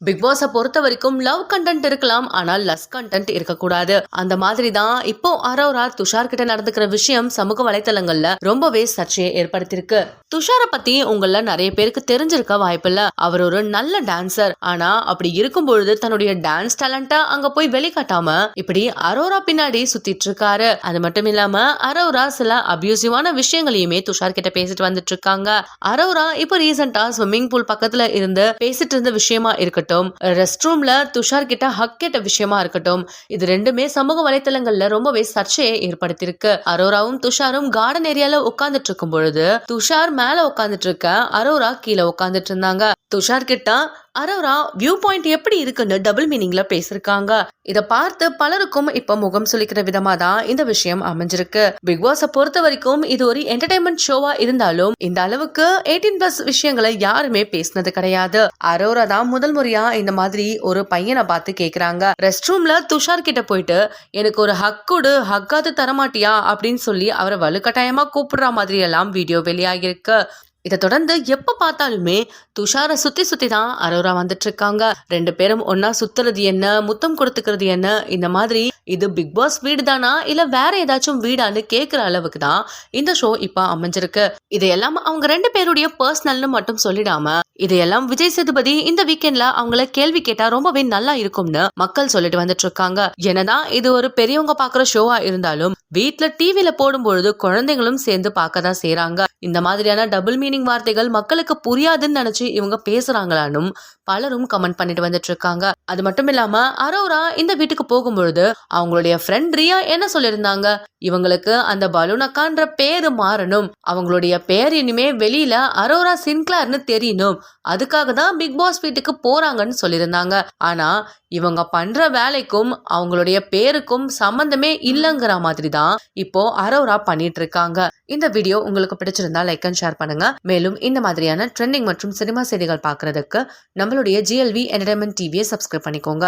Big பாஸ பொறுத்த வரைக்கும் love content இருக்கலாம், ஆனால் லஸ் கண்டென்ட் இருக்கக்கூடாது. அந்த மாதிரி தான் இப்போ அரோரா துஷார் கிட்ட நடந்துக்கிற விஷயம் சமூக வலைத்தளங்கள்ல ரொம்பவே சர்ச்சையை ஏற்படுத்தியிருக்கு. துஷாரை பத்தி உங்கள நிறைய பேருக்கு தெரிஞ்சிருக்க வாய்ப்பில்ல. அவர் ஒரு நல்ல டான்சர். ஆனா அப்படி இருக்கும் பொழுது தன்னுடைய டான்ஸ் டேலண்ட்டை அங்க போய் வெளிக்காட்டாம இப்படி அரோரா பின்னாடி சுத்திட்டு இருக்காரு. அது மட்டும் இல்லாம அரோரா சில அபியூசிவான விஷயங்களையுமே துஷார் கிட்ட பேசிட்டு வந்துட்டு இருக்காங்க. அரோரா இப்போ ரீசெண்டா ஸ்விம்மிங் பூல் பக்கத்துல இருந்து பேசிட்டு இருந்த விஷயமா இருக்கட்டும், ரெஸ்ட் ரூம்ல துஷார் கிட்ட ஹக் கேட்ட விஷயமா இருக்கட்டும், இது ரெண்டுமே சமூக வலைத்தளங்கள்ல ரொம்பவே சர்ச்சையை ஏற்படுத்தியிருக்கு. அரோராவும் துஷாரும் கார்டன் ஏரியால உட்கார்ந்துட்டு இருக்கும் பொழுது துஷார் மேல உட்கார்ந்துட்டு இருக்க, அரோரா கீழே உட்கார்ந்துட்டு இருந்தாங்க. துஷார் கிட்ட அரோரா வியூ பாயிண்ட் எப்படி இருக்குன்னு டபுள் மீனிங்ல பேசிருக்காங்க. இத பார்த்து பலருக்கும் இப்ப முகம் சுளிக்கிற விதமா தான் இந்த விஷயம் அமைஞ்சிருக்கு. பிக் பாஸ பொறுத்த வரைக்கும் இது ஒரு என்டர்டைன்மெண்ட் ஷோவா இருந்தாலும் இந்த அளவுக்கு 18+ விஷயங்களை யாருமே பேசினது கிடையாது. அரோரா தான் முதல் முறையா இந்த மாதிரி ஒரு பையனை பார்த்து கேக்குறாங்க. ரெஸ்ட் ரூம்ல துஷார் கிட்ட போயிட்டு எனக்கு ஒரு ஹக் கொடு, ஹக்காது தரமாட்டியா அப்படின்னு சொல்லி அவரை வலுக்கட்டாயமா கூப்பிடுற மாதிரி எல்லாம் வீடியோ வெளியாகிருக்கு. இதை தொடர்ந்து எப்ப பார்த்தாலுமே துஷாரை சுத்தி சுத்தி தான் அரோரா வந்துட்டு இருக்காங்க. ரெண்டு பேரும் ஒன்னா சுத்துறது என்ன, முத்தம் கொடுத்துக்கிறது என்ன, இந்த மாதிரி இது பிக் பாஸ் வீடு தானா இல்ல வேற ஏதாச்சும் வீடான்னு கேக்குற அளவுக்கு தான் இந்த ஷோ இப்ப அமைஞ்சிருக்கு. இதையெல்லாம் அவங்க ரெண்டு பேருடைய பர்சனல்னு மட்டும் சொல்லிடாம இதையெல்லாம் விஜய் சேதுபதி இந்த வீக்கெண்ட்ல அவங்கள கேள்வி கேட்டா ரொம்பவே நல்லா இருக்கும்னு மக்கள் சொல்லிட்டு வந்துட்டு இருக்காங்க. என்னதான் இது ஒரு பெரியவங்க பாக்குற ஷோவா இருந்தாலும் வீட்டுல டிவில போடும்பொழுது குழந்தைங்களும் சேர்ந்து பார்க்கதான் செய்யறாங்க. இந்த மாதிரியான டபுள் மீனிங் வார்த்தைகள் மக்களுக்கு புரியாதுன்னு நினைச்சு இவங்க பேசுறாங்களானும் பலரும் கமெண்ட் பண்ணிட்டு வந்துட்டு இருக்காங்க. அது மட்டும் இல்லாம அரோரா இந்த வீட்டுக்கு போகும்பொழுது அவங்களுடைய ஃப்ரெண்ட் ரியா என்ன சொல்லியிருந்தாங்க, இவங்களுக்கு அந்த பலூனக்கான்ற பேரு மாறணும், அவங்களுடைய பேர் இனிமே வெளியில அரோரா சின்க்ளார்னு தெரியணும், அதுக்காக தான் பிக் பாஸ் வீட்டுக்கு போறாங்கன்னு சொல்லியிருந்தாங்க. ஆனா இவங்க பண்ற வேலைக்கும் அவங்களுடைய பேருக்கும் சம்பந்தமே இல்லைங்கிற மாதிரி தான் இப்போ அரோரா பண்ணிட்டு இருக்காங்க. இந்த வீடியோ உங்களுக்கு பிடிச்சிருந்தா லைக் அண்ட் ஷேர் பண்ணுங்க. மேலும் இந்த மாதிரியான ட்ரெண்டிங் மற்றும் சினிமா செய்திகள் பார்க்கறதுக்கு நம்மளுடைய GLV என்டர்டைன்மெண்ட் டிவியை சப்ஸ்கிரைப் பண்ணிக்கோங்க.